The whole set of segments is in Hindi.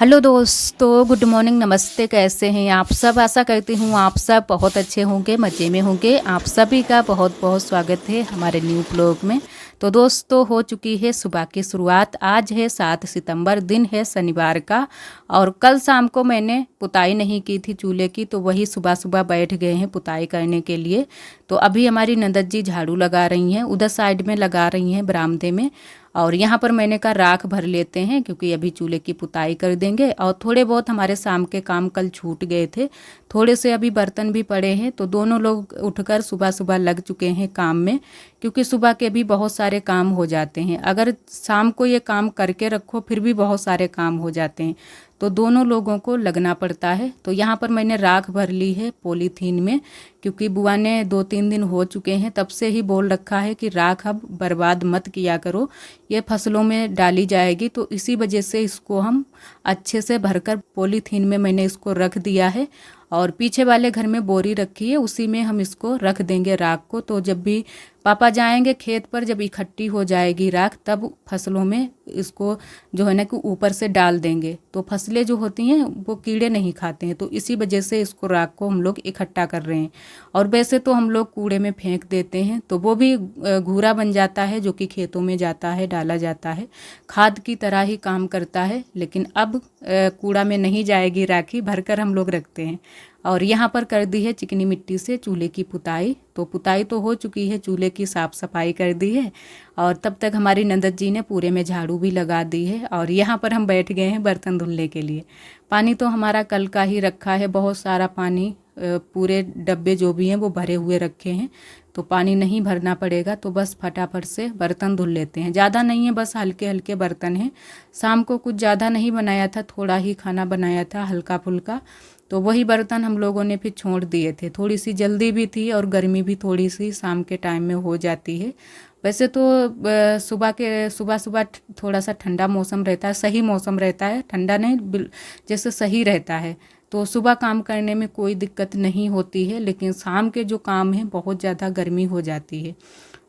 हेलो दोस्तों, गुड मॉर्निंग, नमस्ते। कैसे हैं आप सब? आशा करती हूँ आप सब बहुत अच्छे होंगे, मज़े में होंगे। आप सभी का बहुत बहुत स्वागत है हमारे न्यू ब्लॉग में। तो दोस्तों, हो चुकी है सुबह की शुरुआत। आज है 7 सितंबर, दिन है शनिवार का। और कल शाम को मैंने पुताई नहीं की थी चूल्हे की, तो वही सुबह सुबह बैठ गए हैं पुताई करने के लिए। तो अभी हमारी नंदत जी झाड़ू लगा रही हैं, उधर साइड में लगा रही हैं बरामदे में। और यहाँ पर मैंने कहा राख भर लेते हैं, क्योंकि अभी चूल्हे की पुताई कर देंगे। और थोड़े बहुत हमारे शाम के काम कल छूट गए थे, थोड़े से अभी बर्तन भी पड़े हैं। तो दोनों लोग उठकर सुबह सुबह लग चुके हैं काम में, क्योंकि सुबह के भी बहुत सारे काम हो जाते हैं। अगर शाम को ये काम करके रखो फिर भी बहुत सारे काम हो जाते हैं, तो दोनों लोगों को लगना पड़ता है। तो यहाँ पर मैंने राख भर ली है पॉलीथीन में, क्योंकि बुआ ने 2-3 दिन हो चुके हैं तब से ही बोल रखा है कि राख अब बर्बाद मत किया करो, ये फसलों में डाली जाएगी। तो इसी वजह से इसको हम अच्छे से भरकर पॉलीथीन में मैंने इसको रख दिया है। और पीछे वाले घर में बोरी रखी है, उसी में हम इसको रख देंगे राख को। तो जब भी पापा जाएंगे खेत पर, जब इकट्ठी हो जाएगी राख, तब फसलों में इसको जो है ना कि ऊपर से डाल देंगे। तो फसलें जो होती हैं वो कीड़े नहीं खाते हैं, तो इसी वजह से इसको राख को हम लोग इकट्ठा कर रहे हैं। और वैसे तो हम लोग कूड़े में फेंक देते हैं, तो वो भी घूरा बन जाता है, जो कि खेतों में जाता है, डाला जाता है, खाद की तरह ही काम करता है। लेकिन अब कूड़ा में नहीं जाएगी राखी, भरकर हम लोग रखते हैं। और यहाँ पर कर दी है चिकनी मिट्टी से चूल्हे की पुताई। तो पुताई तो हो चुकी है, चूल्हे की साफ़ सफाई कर दी है। और तब तक हमारी नंदत जी ने पूरे में झाड़ू भी लगा दी है। और यहाँ पर हम बैठ गए हैं बर्तन धुलने के लिए। पानी तो हमारा कल का ही रखा है, बहुत सारा पानी, पूरे डब्बे जो भी हैं वो भरे हुए रखे हैं। तो पानी नहीं भरना पड़ेगा, तो बस फटाफट से बर्तन धुल लेते हैं। ज़्यादा नहीं है, बस हल्के हल्के बर्तन हैं। शाम को कुछ ज़्यादा नहीं बनाया था, थोड़ा ही खाना बनाया था, हल्का फुल्का। तो वही बर्तन हम लोगों ने फिर छोड़ दिए थे। थोड़ी सी जल्दी भी थी और गर्मी भी थोड़ी सी शाम के टाइम में हो जाती है। वैसे तो सुबह सुबह थोड़ा सा ठंडा मौसम रहता है, सही मौसम रहता है, ठंडा नहीं, जैसे सही रहता है। तो सुबह काम करने में कोई दिक्कत नहीं होती है। लेकिन शाम के जो काम हैं बहुत ज़्यादा गर्मी हो जाती है।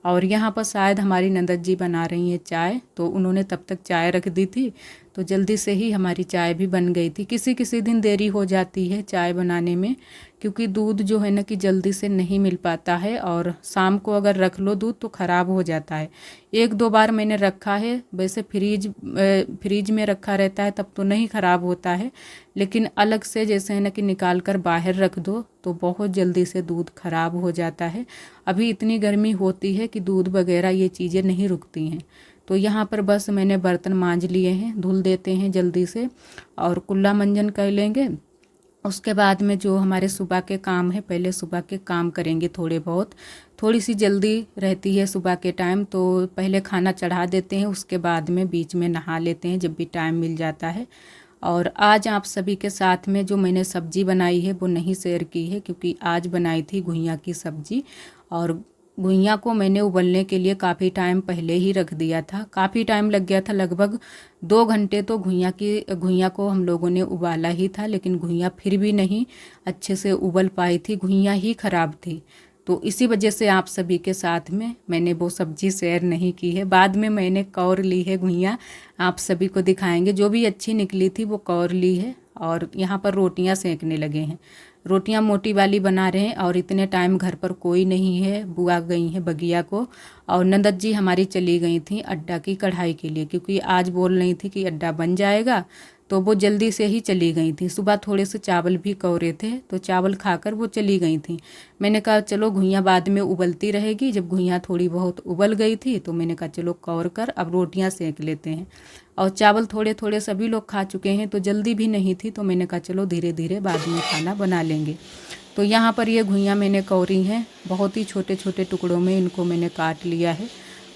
और यहाँ पर शायद हमारी नंदत जी बना रही हैं चाय, तो उन्होंने तब तक चाय रख दी थी, तो जल्दी से ही हमारी चाय भी बन गई थी। किसी किसी दिन देरी हो जाती है चाय बनाने में, क्योंकि दूध जो है ना कि जल्दी से नहीं मिल पाता है। और शाम को अगर रख लो दूध तो ख़राब हो जाता है। 1-2 बार मैंने रखा है, वैसे फ्रीज में रखा रहता है तब तो नहीं ख़राब होता है। लेकिन अलग से जैसे है ना कि निकाल कर बाहर रख दो तो बहुत जल्दी से दूध ख़राब हो जाता है। अभी इतनी गर्मी होती है कि दूध वगैरह ये चीज़ें नहीं रुकती हैं। तो यहाँ पर बस मैंने बर्तन मांज लिए हैं, धुल देते हैं जल्दी से और कुल्ला मंजन कर लेंगे। उसके बाद में जो हमारे सुबह के काम है, पहले सुबह के काम करेंगे थोड़े बहुत। थोड़ी सी जल्दी रहती है सुबह के टाइम, तो पहले खाना चढ़ा देते हैं, उसके बाद में बीच में नहा लेते हैं जब भी टाइम मिल जाता है। और आज आप सभी के साथ में जो मैंने सब्ज़ी बनाई है वो नहीं शेयर की है, क्योंकि आज बनाई थी घुइयाँ की सब्ज़ी। और घुइयाँ को मैंने उबलने के लिए काफ़ी टाइम पहले ही रख दिया था, काफ़ी टाइम लग गया था, लगभग 2 घंटे तो घुइयाँ को हम लोगों ने उबाला ही था। लेकिन घुइयाँ फिर भी नहीं अच्छे से उबल पाई थी, घुइयाँ ही ख़राब थी। तो इसी वजह से आप सभी के साथ में मैंने वो सब्ज़ी शेयर नहीं की है। बाद में मैंने कौर ली है घुइयाँ, आप सभी को दिखाएंगे। जो भी अच्छी निकली थी वो कौर ली है। और यहाँ पर रोटियाँ सेंकने लगे हैं, रोटियाँ मोटी वाली बना रहे हैं। और इतने टाइम घर पर कोई नहीं है, बुआ गई हैं बगिया को, और नंदत जी हमारी चली गई थी अड्डा की कढ़ाई के लिए, क्योंकि आज बोल रही थी कि अड्डा बन जाएगा। तो वो जल्दी से ही चली गई थी। सुबह थोड़े से चावल भी कौरे थे, तो चावल खाकर वो चली गई थी। मैंने कहा चलो घुइयाँ बाद में उबलती रहेगी। जब घुइयाँ थोड़ी बहुत उबल गई थी तो मैंने कहा चलो कौर कर अब रोटियाँ सेंक लेते हैं। और चावल थोड़े थोड़े सभी लोग खा चुके हैं, तो जल्दी भी नहीं थी, तो मैंने कहा चलो धीरे धीरे बाद में खाना बना लेंगे। तो यहाँ पर ये घुइयाँ मैंने कौरी हैं, बहुत ही छोटे छोटे टुकड़ों में इनको मैंने काट लिया है।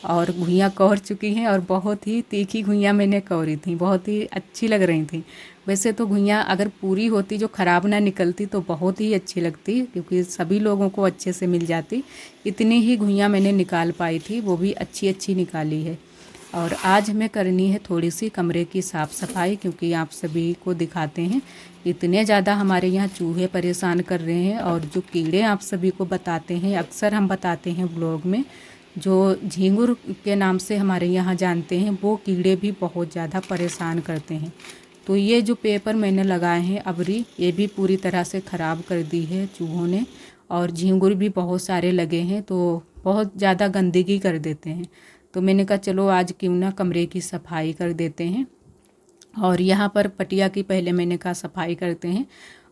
और घुइयाँ कौर चुकी हैं, और बहुत ही तीखी घुइयाँ मैंने कौरी थी, बहुत ही अच्छी लग रही थी। वैसे तो घुइयाँ अगर पूरी होती, जो ख़राब ना निकलती, तो बहुत ही अच्छी लगती, क्योंकि सभी लोगों को अच्छे से मिल जाती। इतनी ही घुइयाँ मैंने निकाल पाई थी, वो भी अच्छी अच्छी निकाली है। और आज हमें करनी है थोड़ी सी कमरे की साफ़ सफाई, क्योंकि आप सभी को दिखाते हैं इतने ज़्यादा हमारे यहाँ चूहे परेशान कर रहे हैं। और जो कीड़े आप सभी को बताते हैं, अक्सर हम बताते हैं ब्लॉग में, जो झींगुर के नाम से हमारे यहाँ जानते हैं, वो कीड़े भी बहुत ज़्यादा परेशान करते हैं। तो ये जो पेपर मैंने लगाए हैं अबरी, ये भी पूरी तरह से ख़राब कर दी है चूहों ने, और झींगुर भी बहुत सारे लगे हैं, तो बहुत ज़्यादा गंदगी कर देते हैं। तो मैंने कहा चलो आज क्यों ना कमरे की सफाई कर देते हैं। और यहाँ पर पटिया की पहले मैंने कहा सफाई करते हैं।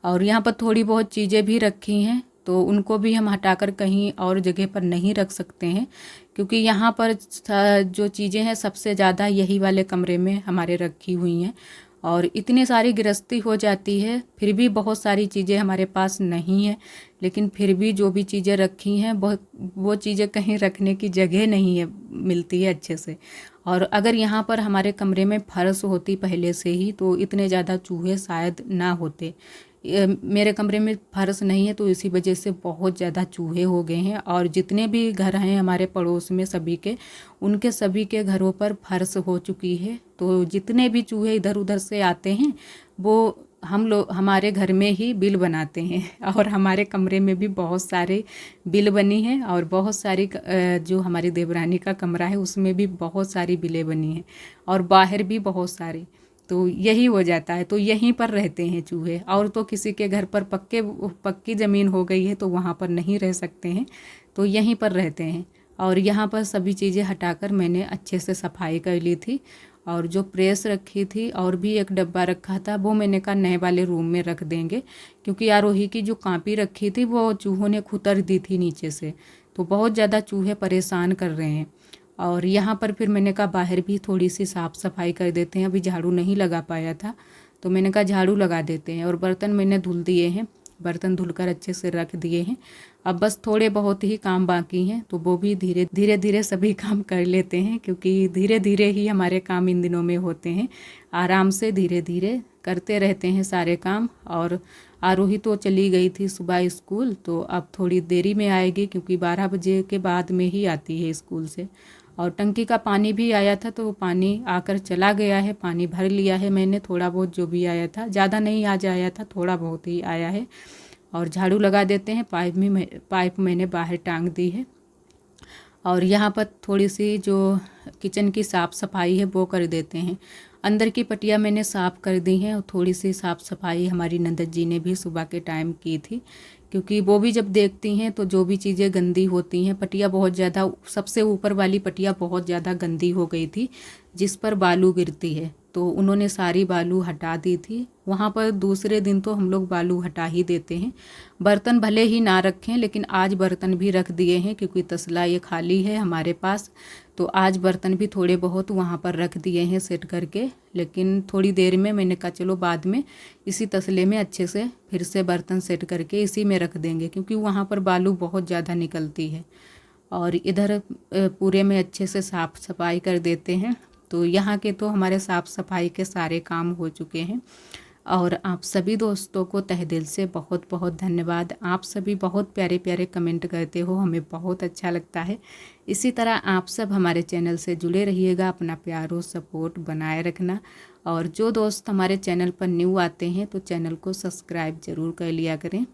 और यहाँ पर थोड़ी बहुत चीज़ें भी रखी हैं, तो उनको भी हम हटाकर कहीं और जगह पर नहीं रख सकते हैं, क्योंकि यहाँ पर जो चीज़ें हैं सबसे ज़्यादा यही वाले कमरे में हमारे रखी हुई हैं। और इतनी सारी गृहस्थी हो जाती है, फिर भी बहुत सारी चीज़ें हमारे पास नहीं है, लेकिन फिर भी जो भी चीज़ें रखी हैं वो चीज़ें कहीं रखने की जगह नहीं है, मिलती है अच्छे से। और अगर यहाँ पर हमारे कमरे में फर्श होती पहले से ही तो इतने ज़्यादा चूहे शायद ना होते। मेरे कमरे में फर्श नहीं है, तो इसी वजह से बहुत ज़्यादा चूहे हो गए हैं। और जितने भी घर हैं हमारे पड़ोस में उनके सभी के घरों पर फर्श हो चुकी है। तो जितने भी चूहे इधर उधर से आते हैं वो हम लोग हमारे घर में ही बिल बनाते हैं। और हमारे कमरे में भी बहुत सारे बिल बनी हैं, और बहुत सारी जो हमारी देवरानी का कमरा है उसमें भी बहुत सारी बिलें बनी हैं, और बाहर भी बहुत सारी। तो यही हो जाता है, तो यहीं पर रहते हैं चूहे। और तो किसी के घर पर पक्की ज़मीन हो गई है तो वहाँ पर नहीं रह सकते हैं, तो यहीं पर रहते हैं। और यहाँ पर सभी चीज़ें हटाकर मैंने अच्छे से सफाई कर ली थी। और जो प्रेस रखी थी और भी एक डब्बा रखा था, वो मैंने कहा नए वाले रूम में रख देंगे, क्योंकि आरोही की जो कापी रखी थी वो चूहों ने खुतर दी थी नीचे से, तो बहुत ज़्यादा चूहे परेशान कर रहे हैं। और यहाँ पर फिर मैंने कहा बाहर भी थोड़ी सी साफ़ सफाई कर देते हैं, अभी झाड़ू नहीं लगा पाया था तो मैंने कहा झाड़ू लगा देते हैं। और बर्तन मैंने धुल दिए हैं, बर्तन धुलकर अच्छे से रख दिए हैं। अब बस थोड़े बहुत ही काम बाकी हैं, तो वो भी धीरे धीरे सभी काम कर लेते हैं, क्योंकि धीरे धीरे ही हमारे काम इन दिनों में होते हैं। आराम से धीरे धीरे करते रहते हैं सारे काम। और आरोही तो चली गई थी सुबह स्कूल, तो अब थोड़ी देरी में आएगी, क्योंकि 12 बजे के बाद में ही आती है स्कूल से। और टंकी का पानी भी आया था, तो वो पानी आकर चला गया है, पानी भर लिया है मैंने, थोड़ा बहुत जो भी आया था, ज़्यादा नहीं आज आया था, थोड़ा बहुत ही आया है। और झाड़ू लगा देते हैं, पाइप मैंने बाहर टांग दी है। और यहाँ पर थोड़ी सी जो किचन की साफ़ सफाई है वो कर देते हैं। अंदर की पटिया मैंने साफ़ कर दी है, और थोड़ी सी साफ़ सफाई हमारी नंदत जी ने भी सुबह के टाइम की थी, क्योंकि वो भी जब देखती हैं तो जो भी चीज़ें गंदी होती हैं, पटिया बहुत ज़्यादा, सबसे ऊपर वाली पटिया बहुत ज़्यादा गंदी हो गई थी जिस पर बालू गिरती है, तो उन्होंने सारी बालू हटा दी थी। वहाँ पर दूसरे दिन तो हम लोग बालू हटा ही देते हैं, बर्तन भले ही ना रखें, लेकिन आज बर्तन भी रख दिए हैं, क्योंकि तसला ये खाली है हमारे पास, तो आज बर्तन भी थोड़े बहुत वहाँ पर रख दिए हैं सेट करके। लेकिन थोड़ी देर में मैंने कहा चलो बाद में इसी तसले में अच्छे से फिर से बर्तन सेट करके इसी में रख देंगे, क्योंकि वहाँ पर बालू बहुत ज़्यादा निकलती है। और इधर पूरे में अच्छे से साफ़ सफाई कर देते हैं। तो यहाँ के तो हमारे साफ़ सफाई के सारे काम हो चुके हैं। और आप सभी दोस्तों को तहे दिल से बहुत बहुत धन्यवाद। आप सभी बहुत प्यारे प्यारे कमेंट करते हो, हमें बहुत अच्छा लगता है। इसी तरह आप सब हमारे चैनल से जुड़े रहिएगा, अपना प्यार और सपोर्ट बनाए रखना। और जो दोस्त हमारे चैनल पर न्यू आते हैं तो चैनल को सब्सक्राइब ज़रूर कर लिया करें।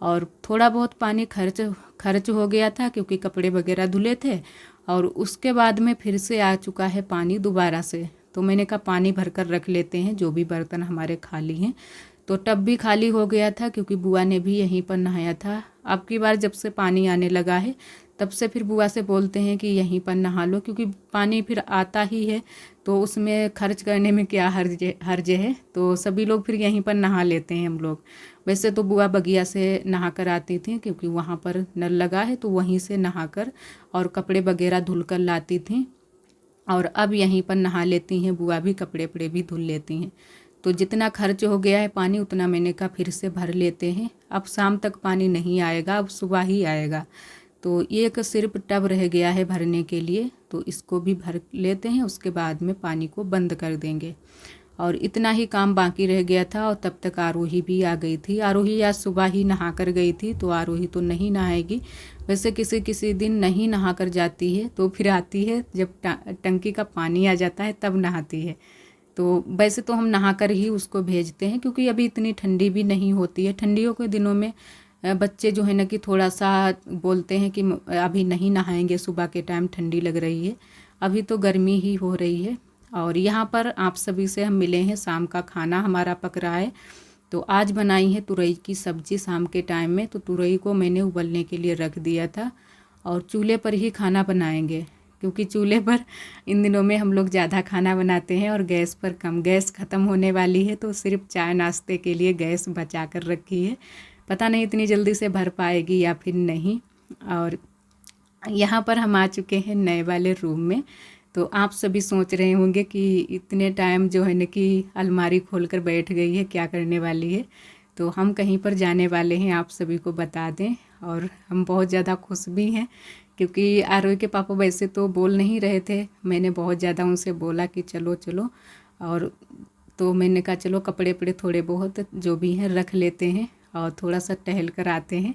और थोड़ा बहुत पानी खर्च हो गया था, क्योंकि कपड़े वगैरह धुले थे, और उसके बाद में फिर से आ चुका है पानी दोबारा से। तो मैंने कहा पानी भर कर रख लेते हैं, जो भी बर्तन हमारे खाली हैं। तो टब भी खाली हो गया था, क्योंकि बुआ ने भी यहीं पर नहाया था। अब की बार जब से पानी आने लगा है तब से फिर बुआ से बोलते हैं कि यहीं पर नहा लो, क्योंकि पानी फिर आता ही है, तो उसमें खर्च करने में क्या हर्ज है। तो सभी लोग फिर यहीं पर नहा लेते हैं हम लोग। वैसे तो बुआ बगिया से नहा कर आती थी, क्योंकि वहाँ पर नल लगा है, तो वहीं से नहा कर और कपड़े वगैरह धुल कर लाती थी। और अब यहीं पर नहा लेती हैं बुआ भी, कपड़े वपड़े भी धुल लेती हैं। तो जितना खर्च हो गया है पानी उतना मैंने कहा फिर से भर लेते हैं। अब शाम तक पानी नहीं आएगा, अब सुबह ही आएगा। तो एक सिर्फ टब रह गया है भरने के लिए, तो इसको भी भर लेते हैं, उसके बाद में पानी को बंद कर देंगे। और इतना ही काम बाकी रह गया था, और तब तक आरोही भी आ गई थी। आरोही आज सुबह ही नहा कर गई थी, तो आरोही तो नहीं नहाएगी। वैसे किसी किसी दिन नहीं नहा कर जाती है, तो फिर आती है जब टंकी का पानी आ जाता है तब नहाती है। तो वैसे तो हम नहा कर ही उसको भेजते हैं, क्योंकि अभी इतनी ठंडी भी नहीं होती है। ठंडियों के दिनों में बच्चे जो है ना कि थोड़ा सा बोलते हैं कि अभी नहीं नहाएंगे, सुबह के टाइम ठंडी लग रही है। अभी तो गर्मी ही हो रही है, और यहाँ पर आप सभी से हम मिले हैं। शाम का खाना हमारा पक रहा है। तो आज बनाई है तुरई की सब्ज़ी शाम के टाइम में। तो तुरई को मैंने उबलने के लिए रख दिया था और चूल्हे पर ही खाना बनाएंगे, क्योंकि चूल्हे पर इन दिनों में हम लोग ज़्यादा खाना बनाते हैं और गैस पर कम। गैस ख़त्म होने वाली है तो सिर्फ चाय नाश्ते के लिए गैस बचा कर रखी है। पता नहीं इतनी जल्दी से भर पाएगी या फिर नहीं। और यहाँ पर हम आ चुके हैं नए वाले रूम में। तो आप सभी सोच रहे होंगे कि इतने टाइम जो है ना कि अलमारी खोलकर बैठ गई है, क्या करने वाली है। तो हम कहीं पर जाने वाले हैं, आप सभी को बता दें। और हम बहुत ज़्यादा खुश भी हैं, क्योंकि आरोही के पापा वैसे तो बोल नहीं रहे थे। मैंने बहुत ज़्यादा उनसे बोला कि चलो चलो, और तो मैंने कहा चलो कपड़े वपड़े थोड़े बहुत जो भी हैं रख लेते हैं और थोड़ा सा टहल कर आते हैं।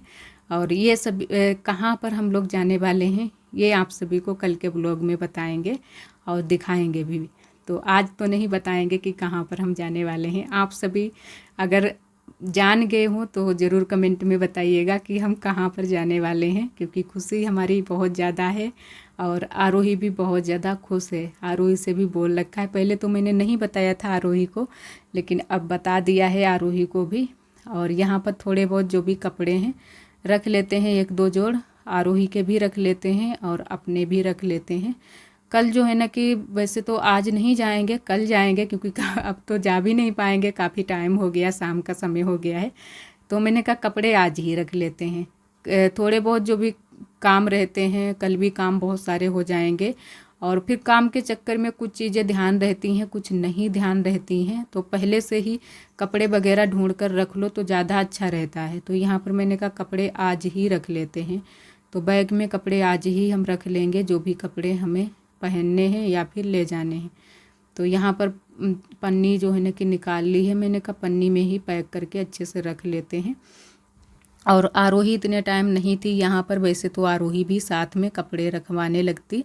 और ये सब कहाँ पर हम लोग जाने वाले हैं ये आप सभी को कल के ब्लॉग में बताएंगे और दिखाएंगे भी। तो आज तो नहीं बताएंगे कि कहाँ पर हम जाने वाले हैं। आप सभी अगर जान गए हो तो ज़रूर कमेंट में बताइएगा कि हम कहाँ पर जाने वाले हैं, क्योंकि खुशी हमारी बहुत ज़्यादा है और आरोही भी बहुत ज़्यादा खुश है। आरोही से भी बोल रखा है। पहले तो मैंने नहीं बताया था आरोही को, लेकिन अब बता दिया है आरोही को भी। और यहाँ पर थोड़े बहुत जो भी कपड़े हैं रख लेते हैं, एक दो जोड़ आरोही के भी रख लेते हैं और अपने भी रख लेते हैं। कल जो है ना कि वैसे तो आज नहीं जाएंगे, कल जाएंगे, क्योंकि अब तो जा भी नहीं पाएंगे, काफ़ी टाइम हो गया, शाम का समय हो गया है। तो मैंने कहा कपड़े आज ही रख लेते हैं। थोड़े बहुत जो भी काम रहते हैं, कल भी काम बहुत सारे हो जाएंगे और फिर काम के चक्कर में कुछ चीज़ें ध्यान रहती हैं, कुछ नहीं ध्यान रहती हैं। तो पहले से ही कपड़े वगैरह ढूंढ कर रख लो तो ज़्यादा अच्छा रहता है। तो यहाँ पर मैंने कहा कपड़े आज ही रख लेते हैं। तो बैग में कपड़े आज ही हम रख लेंगे, जो भी कपड़े हमें पहनने हैं या फिर ले जाने हैं। तो यहाँ पर पन्नी जो है ना कि निकाल ली है। मैंने कहा पन्नी में ही पैक करके अच्छे से रख लेते हैं। और आरोही इतने टाइम नहीं थी यहाँ पर, वैसे तो आरोही भी साथ में कपड़े रखवाने लगती।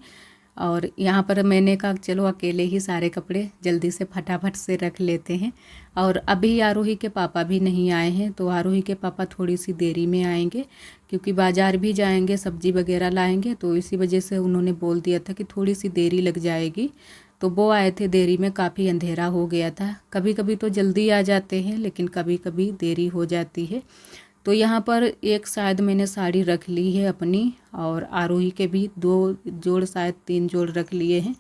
और यहाँ पर मैंने कहा चलो अकेले ही सारे कपड़े जल्दी से फटाफट से रख लेते हैं। और अभी आरोही के पापा भी नहीं आए हैं, तो आरोही के पापा थोड़ी सी देरी में आएंगे, क्योंकि बाज़ार भी जाएंगे, सब्जी वगैरह लाएंगे। तो इसी वजह से उन्होंने बोल दिया था कि थोड़ी सी देरी लग जाएगी। तो वो आए थे देरी में, काफ़ी अंधेरा हो गया था। कभी कभी तो जल्दी आ जाते हैं, लेकिन कभी कभी देरी हो जाती है। तो यहाँ पर एक शायद मैंने साड़ी रख ली है अपनी, और आरोही के भी 2 जोड़ शायद 3 जोड़ रख लिए हैं।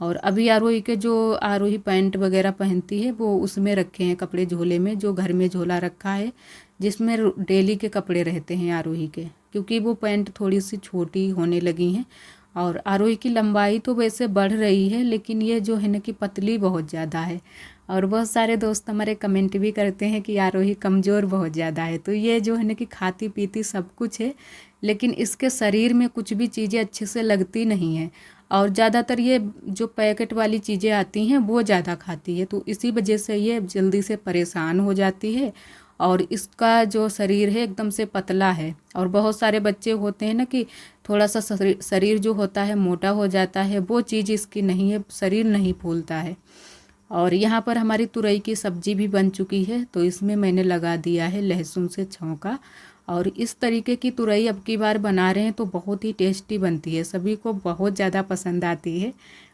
और अभी आरोही के जो आरोही पैंट वगैरह पहनती है वो उसमें रखे हैं कपड़े, झोले में, जो घर में झोला रखा है जिसमें डेली के कपड़े रहते हैं आरोही के, क्योंकि वो पैंट थोड़ी सी छोटी होने लगी हैं। और आरोही की लंबाई तो वैसे बढ़ रही है, लेकिन ये जो है ना कि पतली बहुत ज़्यादा है। और बहुत सारे दोस्त हमारे कमेंट भी करते हैं कि आरोही कमज़ोर बहुत ज़्यादा है। तो ये जो है ना कि खाती पीती सब कुछ है, लेकिन इसके शरीर में कुछ भी चीज़ें अच्छे से लगती नहीं हैं। और ज़्यादातर ये जो पैकेट वाली चीज़ें आती हैं वो ज़्यादा खाती है, तो इसी वजह से ये जल्दी से परेशान हो जाती है। और इसका जो शरीर है एकदम से पतला है। और बहुत सारे बच्चे होते हैं ना कि थोड़ा सा शरीर जो होता है मोटा हो जाता है, वो चीज़ इसकी नहीं है, शरीर नहीं फूलता है। और यहाँ पर हमारी तुरई की सब्ज़ी भी बन चुकी है, तो इसमें मैंने लगा दिया है लहसुन से छौंका। और इस तरीके की तुरई अब की बार बना रहे हैं तो बहुत ही टेस्टी बनती है, सभी को बहुत ज़्यादा पसंद आती है।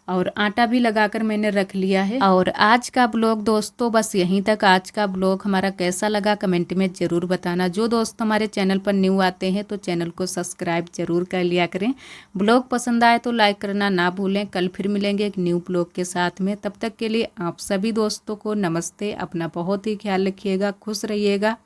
और आटा भी लगाकर मैंने रख लिया है। और आज का ब्लॉग दोस्तों बस यहीं तक। आज का ब्लॉग हमारा कैसा लगा कमेंट में ज़रूर बताना। जो दोस्त हमारे चैनल पर न्यू आते हैं तो चैनल को सब्सक्राइब ज़रूर कर लिया करें। ब्लॉग पसंद आए तो लाइक करना ना भूलें। कल फिर मिलेंगे एक न्यू ब्लॉग के साथ में। तब तक के लिए आप सभी दोस्तों को नमस्ते। अपना बहुत ही ख्याल रखिएगा, खुश रहिएगा।